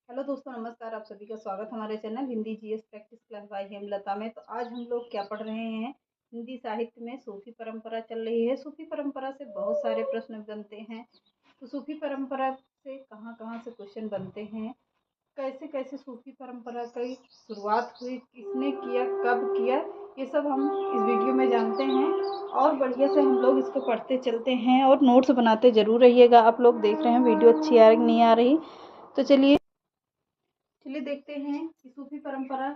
Hello दोस्तों, नमस्कार। आप सभी का स्वागत हमारे channel Hindi GS practice class by Hemlata में। तो आज हम लोग क्या पढ़ रहे हैं? हिंदी साहित्य में सूफी परंपरा चल रही है। सूफी परंपरा से बहुत सारे प्रश्न बनते हैं। तो सूफी परंपरा से कहाँ कहाँ से क्वेश्चन बनते हैं, कैसे कैसे सूफी परंपरा की शुरुआत हुई, किसने किया, कब किया, ये सब हम इस वीडियो में जानते हैं। और बढ़िया से हम लोग इसको पढ़ते चलते हैं और नोट्स बनाते जरूर रहिएगा। आप लोग देख रहे हैं वीडियो अच्छी आ रही नहीं आ रही? तो चलिए देखते हैं कि सूफी परंपरा।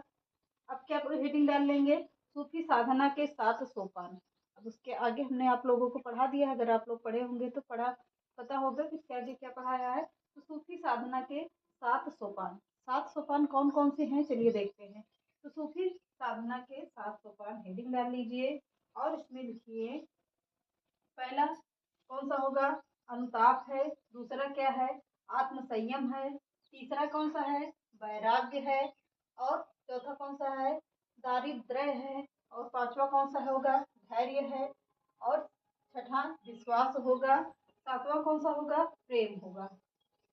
अब क्या हेडिंग डाल लेंगे? सूफी साधना के 7 सोपान। अब उसके आगे हमने आप लोगों को पढ़ा दिया है। अगर आप लोग पढ़े होंगे तो पता होगा कि इसके आगे क्या पढ़ाया है। तो सूफी साधना के 7 सोपान। 7 सोपान कौन कौन से हैं, चलिए देखते हैं। तो सूफी साधना के 7 सोपान हेडिंग डाल लीजिए और इसमें लिखिए। पहला कौन सा होगा? अनुताप है। दूसरा क्या है? आत्म संयम है। तीसरा कौन सा है? वैराग्य है। और चौथा कौन सा है? दारिद्र्य है। और पांचवा कौन सा होगा? धैर्य है। और छठा विश्वास होगा। सातवां कौन सा होगा? प्रेम होगा।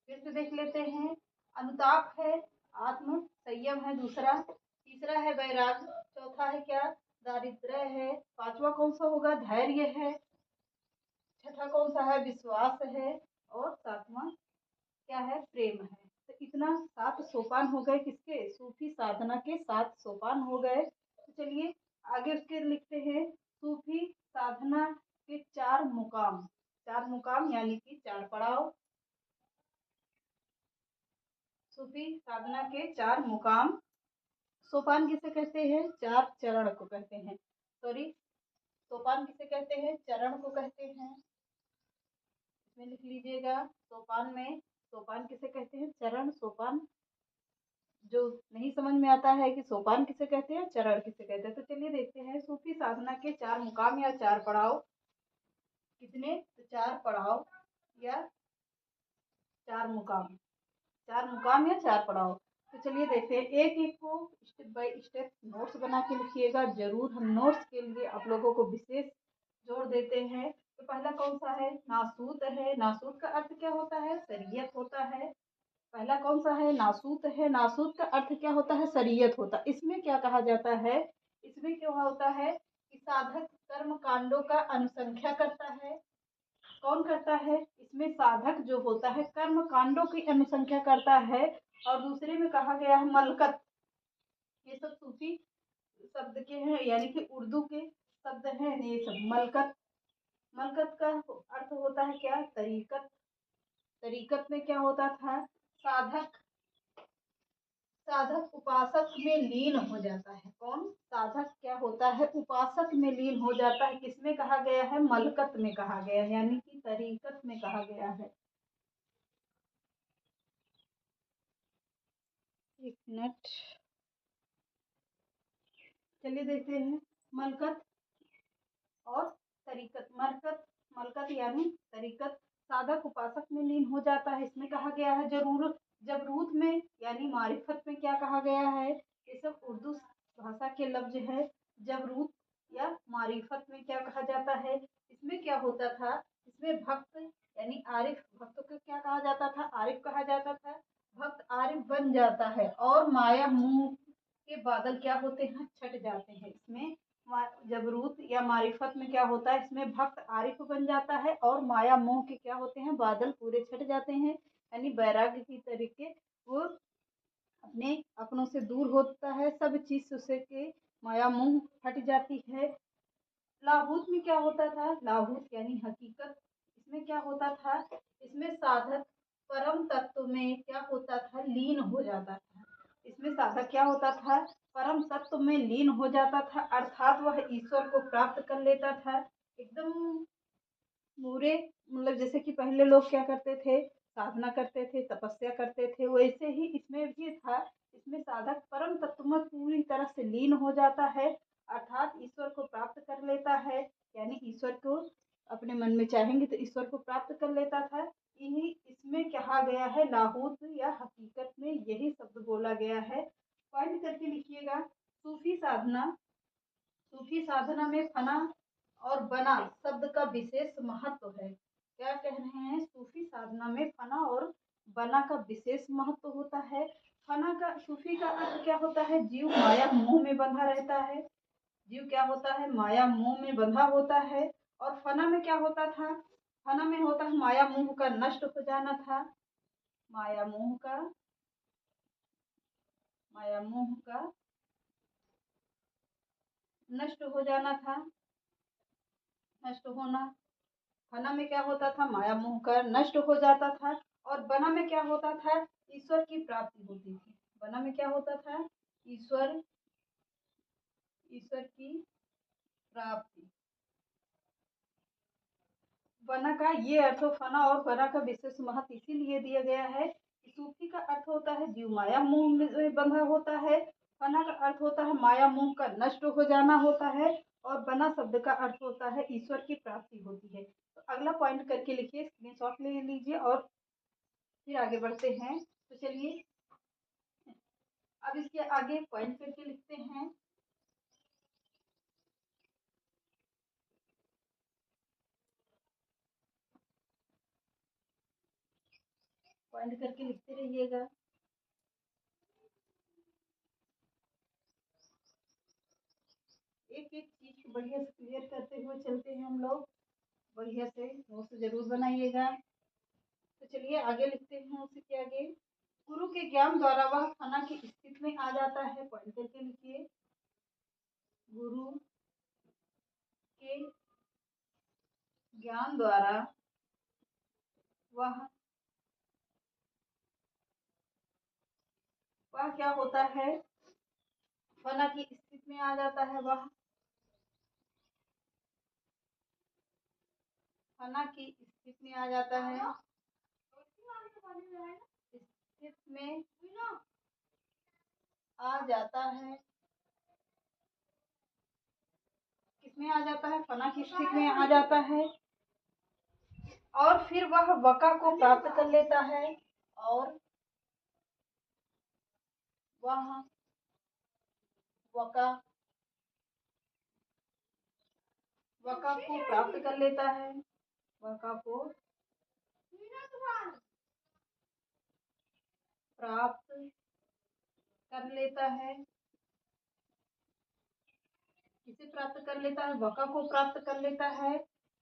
फिर से देख लेते हैं। अनुताप है, आत्म संयम है दूसरा, तीसरा है वैराग्य, चौथा है क्या? दारिद्र्य है। पांचवा कौन सा होगा? धैर्य है। छठा कौन सा है? विश्वास है। और सातवां क्या है? प्रेम है। तो इतना 7 सोपान हो गए। किसके? सूफी साधना के 7 सोपान हो गए। तो चलिए आगे उसके लिखते हैं। सूफी साधना के 4 मुकाम। 4 मुकाम यानी कि 4 पड़ाव। सूफी साधना के 4 मुकाम। सोपान किसे कहते हैं? 4 चरण को कहते हैं। सॉरी, सोपान किसे कहते हैं? चरण को कहते हैं। इसमें लिख लीजिएगा। सोपान किसे कहते हैं? चरण। सोपान जो नहीं समझ में आता है कि सोपान किसे कहते हैं, चरण किसे कहते हैं, तो चलिए देखते हैं। सूफी साधना के 4 मुकाम या 4 पड़ाव। कितने? तो 4 पड़ाव या 4 मुकाम। 4 मुकाम या 4 पड़ाव। तो चलिए देखते हैं एक एक को स्टेप बाय स्टेप। नोट्स बना के लिखिएगा जरूर। हम नोट्स के लिए आप लोगों को विशेष जोर देते हैं। तो पहला कौन सा है? नासूत है। नासूत का अर्थ क्या होता है? शरीयत होता है। पहला कौन सा है? नासूत है। नासूत का अर्थ क्या होता है? शरीयत होता है। इसमें क्या कहा जाता है? इसमें क्या होता है कि साधक कर्म कांडों का अनुसंख्या करता है। कौन करता है? इसमें साधक जो होता है कर्म कांडों की अनुसंख्या करता है। और दूसरे में कहा गया है मलकत। ये सब सूफी शब्द के हैं, यानी कि उर्दू के शब्द हैं ये सब। मलकत, मलकत का अर्थ होता है क्या? तरीकत। तरीकत में क्या होता था? साधक साधक उपासक में लीन हो जाता है। कौन? साधक क्या होता है? उपासक में लीन हो जाता है। किसमें कहा गया है? मलकत में कहा गया है, यानी कि तरीकत में कहा गया है। एक मिनट, चलिए देखते हैं। मलकत और तरीकत। मलकत, मलकत यानी तरीकत। साधक उपासक में लीन हो जाता है, इसमें कहा गया है। जरूर जबरूत में यानी मारिफत में क्या कहा गया है? ये सब उर्दू भाषा के लफ्ज है। जबरूत या मारिफत में क्या कहा जाता है? इसमें क्या होता था? इसमें भक्त यानी आरिफ, भक्त को क्या कहा जाता था? आरिफ कहा जाता था। भक्त आरिफ बन जाता है और माया मुंह के बादल क्या होते हैं? छट जाते हैं। इसमें जबरूत या मारिफत में क्या होता है? इसमें भक्त आरिफ बन जाता है और माया मोह के क्या होते हैं? बादल पूरे छट जाते हैं। यानी वैराग्य की तरीके वो अपने अपनों से दूर होता है। सब चीज उससे के माया मोह हट जाती है। लाहूत में क्या होता था? लाहूत यानी हकीकत। इसमें क्या होता था? इसमें साधक परम तत्व में क्या होता था? लीन हो जाता था। इसमें साधक क्या होता था? परम तत्व में लीन हो जाता था, अर्थात वह ईश्वर को प्राप्त कर लेता था। एकदम पूरे, मतलब जैसे कि पहले लोग क्या करते थे? साधना करते थे, तपस्या करते थे, वैसे ही इसमें भी था। इसमें साधक परम तत्व में पूरी तरह से लीन हो जाता है, अर्थात ईश्वर को प्राप्त कर लेता है। यानी ईश्वर को अपने मन में चाहेंगे तो ईश्वर को प्राप्त कर लेता था। यही इसमें कहा गया है। लाहूत या हकीकत में यही शब्द बोला गया है। पॉइंट करके लिखिएगा। सूफी साधना, सूफी साधना में फना और बना शब्द का विशेष महत्व है। क्या कह रहे हैं? सूफी साधना में फना और बना का विशेष महत्व होता है। फना का सूफी का अर्थ क्या होता है? जीव माया मोह में बंधा रहता है। जीव क्या होता है? माया मोह में बंधा होता है। और फना में क्या होता था? फना में होता है माया मोह का नष्ट हो जाना था। माया मोह का माया मोह का नष्ट हो जाना था। नष्ट होना। फना में क्या होता था? माया मोह का नष्ट हो जाता था। और बना में क्या होता था? ईश्वर की प्राप्ति होती थी। बना में क्या होता था? ईश्वर ईश्वर की प्राप्ति। बना का ये अर्थ फना और बना का विशेष महत्व इसीलिए दिया गया है कि सूफी का अर्थ होता है जीव माया मोह में बंधा होता है। फना का अर्थ होता है माया मोह का नष्ट हो जाना होता है। और बना शब्द का अर्थ होता है ईश्वर की प्राप्ति होती है। तो अगला पॉइंट करके लिखिए, स्क्रीनशॉट ले लीजिए और फिर आगे बढ़ते हैं। तो चलिए अब इसके आगे पॉइंट करके लिखते हैं। पॉइंट करके लिखते रहिएगा। एक एक चीज को बढ़िया से क्लियर करते हुए चलते हैं हम लोग। बढ़िया से नोट्स जरूर बनाइएगा। तो चलिए आगे लिखते हैं उसी के आगे। गुरु के ज्ञान द्वारा वह फना की स्थिति में आ जाता है। पॉइंट करके लिखिए। गुरु के ज्ञान द्वारा वह वह क्या होता है? फना की स्थिति में आ जाता है। वह फना की स्थिति में आ जाता है। स्थिति में आ जाता है। किसमें आ जाता है? फना की स्थिति में आ जाता है। और फिर वह वका को प्राप्त कर लेता है। और वह वका वका को प्राप्त कर लेता है। वका को प्राप्त कर लेता है। किसे प्राप्त कर लेता है? वका को प्राप्त कर लेता है।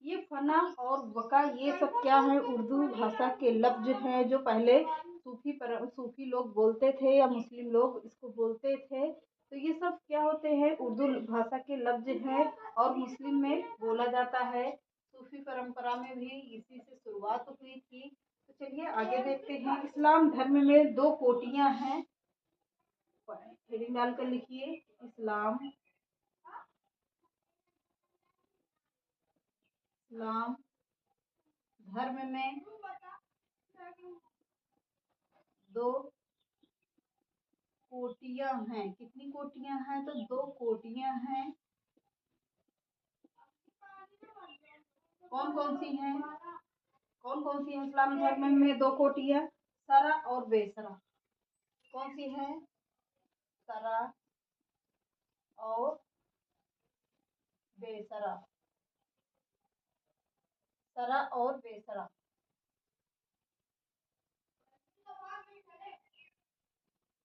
ये फना और वका ये सब क्या है? उर्दू भाषा के लफ्ज हैं जो पहले सूफी लोग बोलते थे या मुस्लिम लोग इसको बोलते थे। तो ये सब क्या होते हैं? उर्दू भाषा के लफ्ज हैं और मुस्लिम में बोला जाता है। सूफी परंपरा में भी इसी से शुरुआत हुई थी। तो चलिए आगे देखते हैं। इस्लाम धर्म में दो कोटियां हैं। हेडिंग डालकर लिखिए। इस्लाम इस्लाम धर्म में दो कोटियां हैं। कितनी कोटियां हैं? तो दो कोटियां हैं। कौन कौन सी हैं? कौन कौन सी है इस्लाम धर्म में दो कोटियां? सरा और बेसरा। कौन सी है? सरा और बेसरा। सरा और बेसरा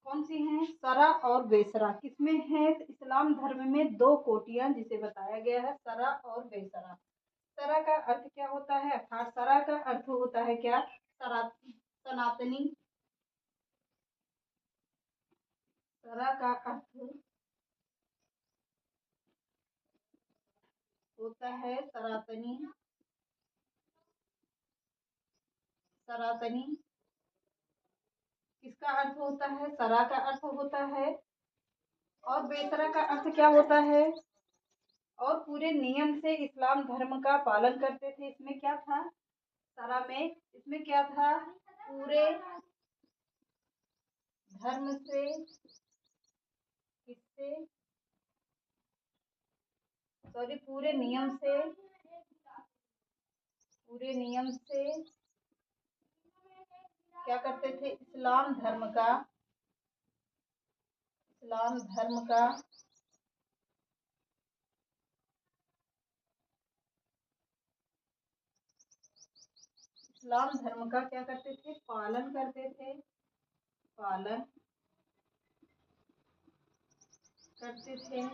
कौन सी हैं? सरा और बेसरा किसमें है? इस्लाम धर्म में दो कोटियां जिसे बताया गया है सरा और बेसरा। सरा का अर्थ क्या होता है? अर्थात सरा का अर्थ होता है क्या? सनातनी। सरा का अर्थ होता है सनातनी। सनातनी किसका अर्थ होता है? सरा का अर्थ होता है। और बेसरा का अर्थ क्या होता है? और पूरे नियम से इस्लाम धर्म का पालन करते थे। इसमें क्या था? सरा में इसमें क्या था? पूरे धर्म से किससे सॉरी पूरे नियम से क्या करते थे? इस्लाम धर्म का इस्लाम धर्म का क्या करते थे? पालन करते थे। पालन करते थे।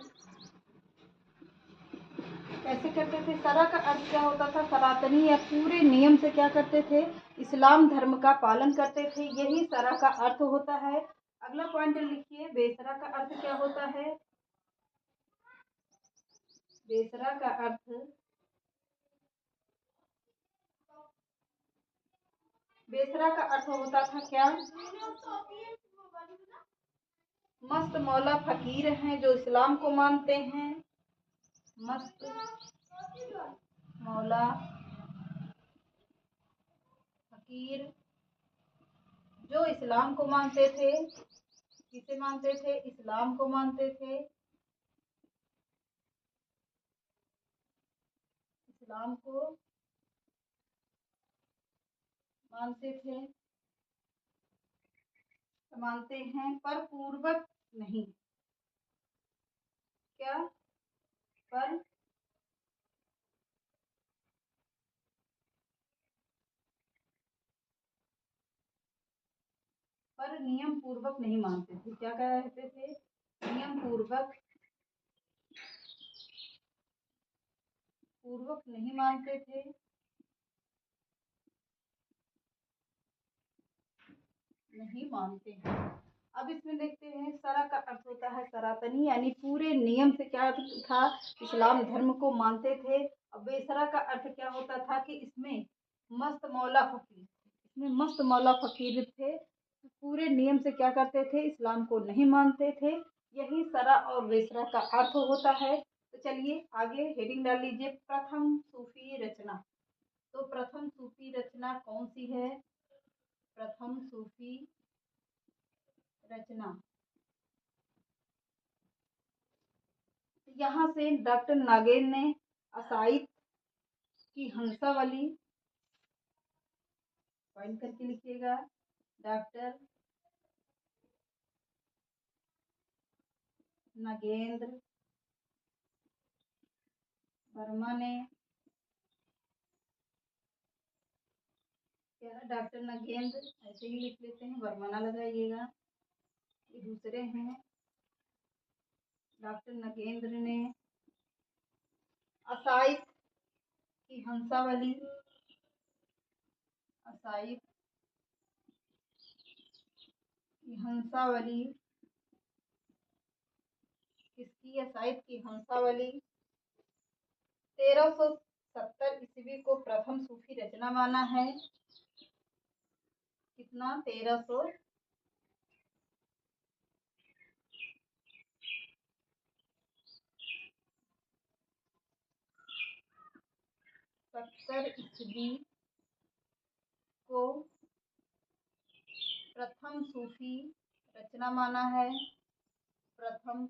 कैसे करते थे? सरा का अर्थ क्या होता था? सनातनी या पूरे नियम से क्या करते थे? इस्लाम धर्म का पालन करते थे। यही सरा का अर्थ होता है। अगला पॉइंट लिखिए, बेसरा का अर्थ क्या होता है? बेसरा का अर्थ, बेसरा का अर्थ होता था क्या? मस्त मौला फकीर हैं जो इस्लाम को मानते हैं। मस्त मौला फकीर जो इस्लाम को मानते थे। किसे मानते थे? इस्लाम को मानते थे। इस्लाम को मानते थे, मानते हैं, पर पूर्वक नहीं। क्या? पर नियम पूर्वक नहीं मानते थे। क्या कहते थे? नियम पूर्वक नहीं मानते थे। नहीं मानते हैं। अब इसमें देखते हैं, सरा का अर्थ होता है सनातनी, यानी पूरे नियम से क्या था? इस्लाम धर्म को मानते थे। अब बेसरा का अर्थ क्या होता था? कि इसमें मस्त मौला फकीर, इसमें मस्त मौला फकीर थे, पूरे नियम से क्या करते थे? इस्लाम को नहीं मानते थे। यही सरा और बेसरा का अर्थ होता है। तो चलिए आगे हेडिंग डाल लीजिए, प्रथम सूफी रचना। तो प्रथम सूफी रचना कौन सी है? प्रथम सूफी रचना, यहाँ से डॉक्टर नागेंद्र ने असाइद की हंसावली, पॉइंट करके लिखिएगा, डॉक्टर नागेंद्र वर्मा ने, क्या? डॉक्टर नागेंद्र, ऐसे ही लिख लेते हैं, वर्मा ना लगाइएगा, ये दूसरे हैं। डॉक्टर नागेंद्र ने असाइद की हंसावली, असाइद की हंसावली, किसकी? असाइद की हंसावली 1370 ईस्वी को प्रथम सूफी रचना माना है। कितना? 1370 ईस्वी को प्रथम सूफी रचना माना है। प्रथम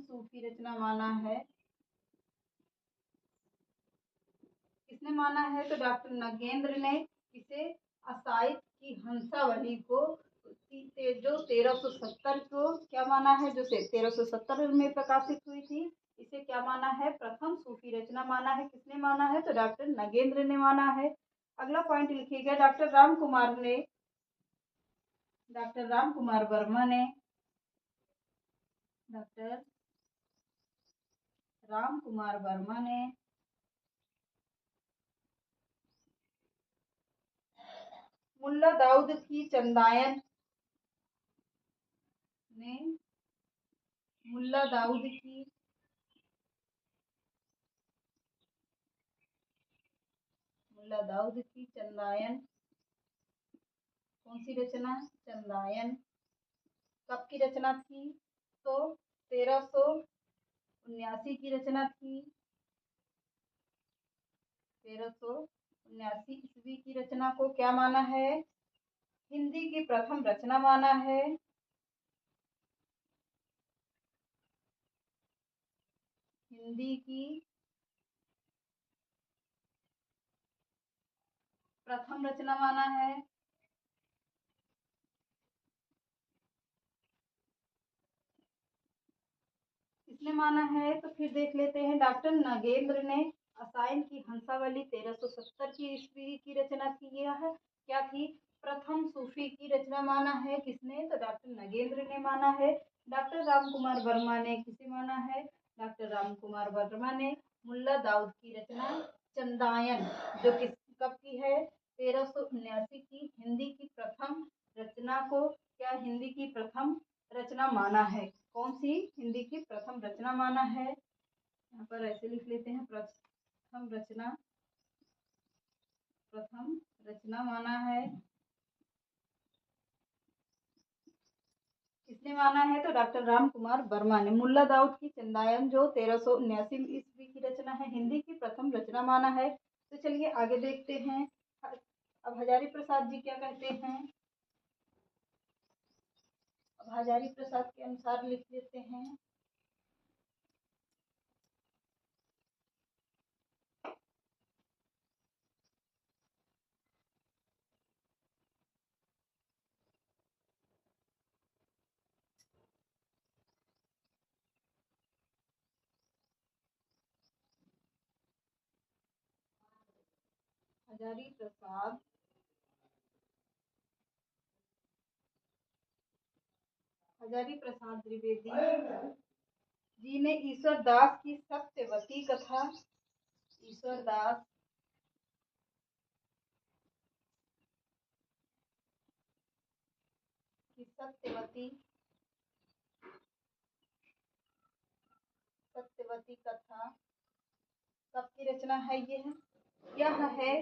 सूफी रचना माना है। किसने माना है? तो डॉक्टर नागेंद्र ने इसे असाइद की हंसावली को, जो 1370 को क्या माना है? जो 1370 में प्रकाशित हुई थी, इसे क्या माना है? प्रथम सूफी रचना माना है। किसने माना है? तो डॉक्टर नागेंद्र ने माना है। अगला पॉइंट लिखिएगा, डॉक्टर राम कुमार वर्मा ने, डॉक्टर राम कुमार वर्मा ने मुल्ला दाऊद की चंदायन ने, मुल्ला दाऊद की चंदायन, कौन सी रचना? चंदायन। कब की रचना थी? तो 1379 की रचना थी। 1379 ईस्वी की रचना को क्या माना है? हिंदी की प्रथम रचना माना है। हिंदी की प्रथम रचना माना है। किसने माना है? तो फिर देख लेते हैं। डॉक्टर नागेंद्र ने असाइन की हंसावली 1370 की ईस्वी की रचना की है। क्या थी? प्रथम सूफी की रचना माना है। किसने? तो डॉक्टर नागेंद्र ने माना है। डॉक्टर राम कुमार वर्मा ने किसे माना है? डॉक्टर राम कुमार वर्मा ने मुल्ला दाऊद की रचना चंदायन, जो किस कब की है? 1379 की हिंदी की प्रथम रचना को क्या हिंदी की प्रथम रचना माना है? कौन सी हिंदी की प्रथम रचना माना है? यहाँ पर ऐसे लिख लेते हैं, प्रथम रचना माना है। किसने माना है? तो डॉक्टर राम कुमार वर्मा ने। मुल्ला दाऊद की चंदायन जो 1379 ईस्वी की रचना है, हिंदी की प्रथम रचना माना है। तो चलिए आगे देखते हैं। अब हजारी प्रसाद जी क्या कहते हैं? अब हजारी प्रसाद के अनुसार लिख लेते हैं। हजारी प्रसाद द्विवेदी जी ने ईश्वर दास की सत्यवती कथा, ईश्वर दास की सत्यवती कथा कब की रचना है? यह है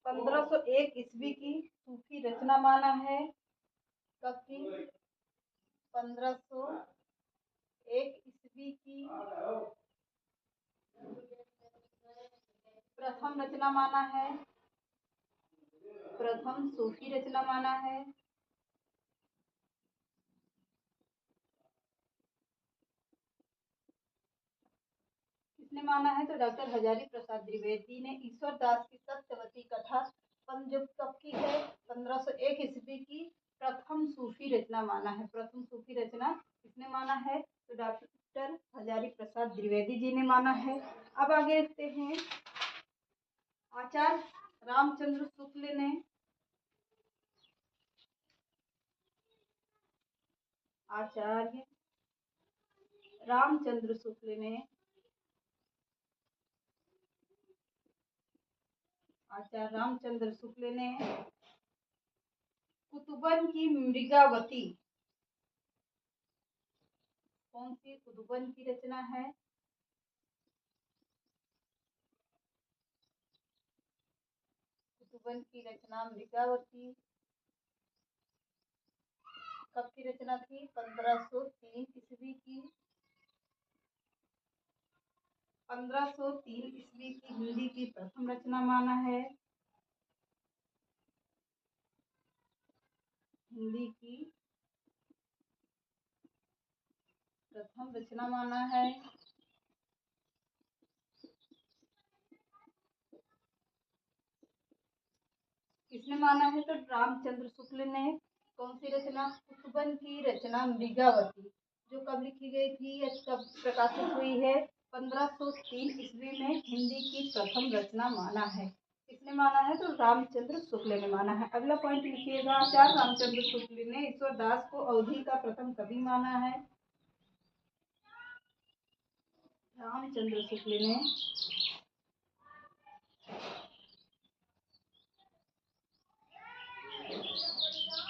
1501 ईस्वी की सूफी रचना माना है। कब की? 1501 ईस्वी की प्रथम रचना माना है। प्रथम सूफी रचना माना है। किसने माना है? तो डॉक्टर हजारी प्रसाद द्विवेदी ने ईश्वर दास की सत्यवती कथा जो कब की है? 1501 ईस्वी की प्रथम सूफी रचना माना है। प्रथम सूफी रचना किसने माना है? तो डॉक्टर हजारी प्रसाद द्विवेदी जी ने माना है। अब आगे देखते हैं। आचार्य रामचंद्र शुक्ल ने आचार्य रामचंद्र शुक्ल ने आचार्य रामचंद्र शुक्ल ने कुतुबन की मृगावती, कौन सी कुतुबन की रचना है? कुतुबन की रचना मृगावती कब की रचना थी? 1503 ईस्वी की 1503 ईस्वी की हिंदी की प्रथम रचना माना है। हिंदी की प्रथम रचना माना है। किसने माना है? तो रामचंद्र शुक्ल ने। कौन सी रचना? कुतुबन की रचना मृगावती, जो कब लिखी गई थी या कब प्रकाशित हुई है? 1503 ईस्वी में हिंदी की प्रथम रचना माना है। किसने माना है? तो रामचंद्र शुक्ल ने माना है। अगला पॉइंट लिखिएगा। आचार्य रामचंद्र शुक्ल ने ईश्वर दास को अवधि का प्रथम कवि माना है। रामचंद्र शुक्ल ने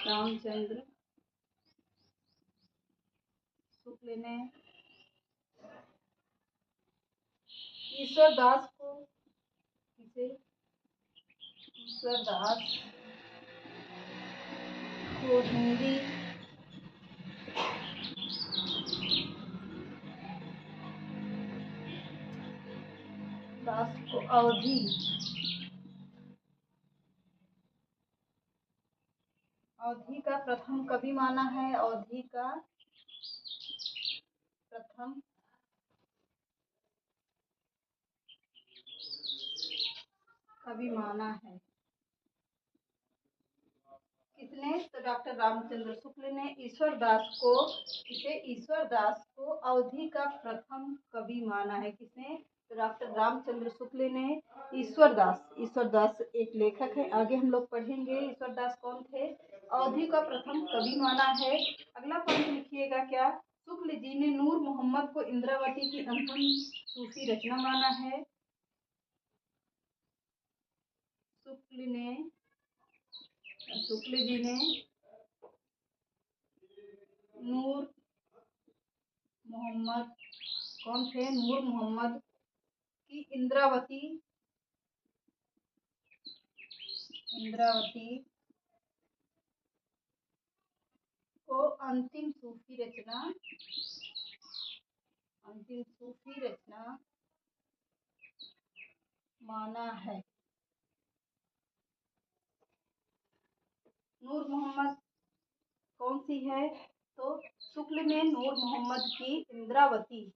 रामचंद्र शुक्ल ने ईश्वर दास को किसे? ईश्वर दास को हिंदी दास को अवधि का प्रथम कवि माना है। अवधि का प्रथम कवि माना है। किस किसने? तो डॉक्टर रामचंद्र शुक्ल ने ईश्वर दास को अवधि का प्रथम कवि माना है। किसने? तो डॉक्टर रामचंद्र शुक्ल ने ईश्वर दास एक लेखक है। आगे हम लोग पढ़ेंगे ईश्वर दास कौन थे। अवधि का प्रथम कवि माना है। अगला पॉइंट लिखिएगा क्या? शुक्ल जी ने नूर मोहम्मद को इंद्रावती की अंतिम सूफी रचना माना है। शुक्ल जी ने नूर मोहम्मद कौन थे? नूर मोहम्मद की इंद्रावती को अंतिम सूफी रचना माना है। नूर मोहम्मद कौन सी है? तो शुक्ल ने नूर मोहम्मद की इंद्रावती,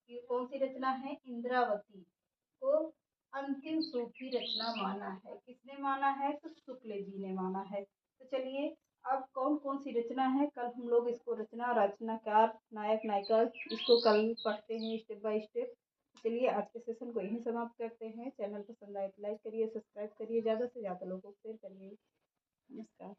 ये कौन सी रचना है? इंद्रावती को अंतिम सूफी रचना माना है। किसने माना है? तो शुक्ल जी ने माना है। तो चलिए अब कौन कौन सी रचना है, कल हम लोग इसको रचनाकार, नायक नायिका इसको कल पढ़ते हैं स्टेप बाय स्टेप। चलिए आज के सेशन को यहीं समाप्त करते हैं। चैनल पसंद आए तो लाइक करिए, सब्सक्राइब करिए, ज़्यादा से ज़्यादा लोगों को शेयर करिए। नमस्कार।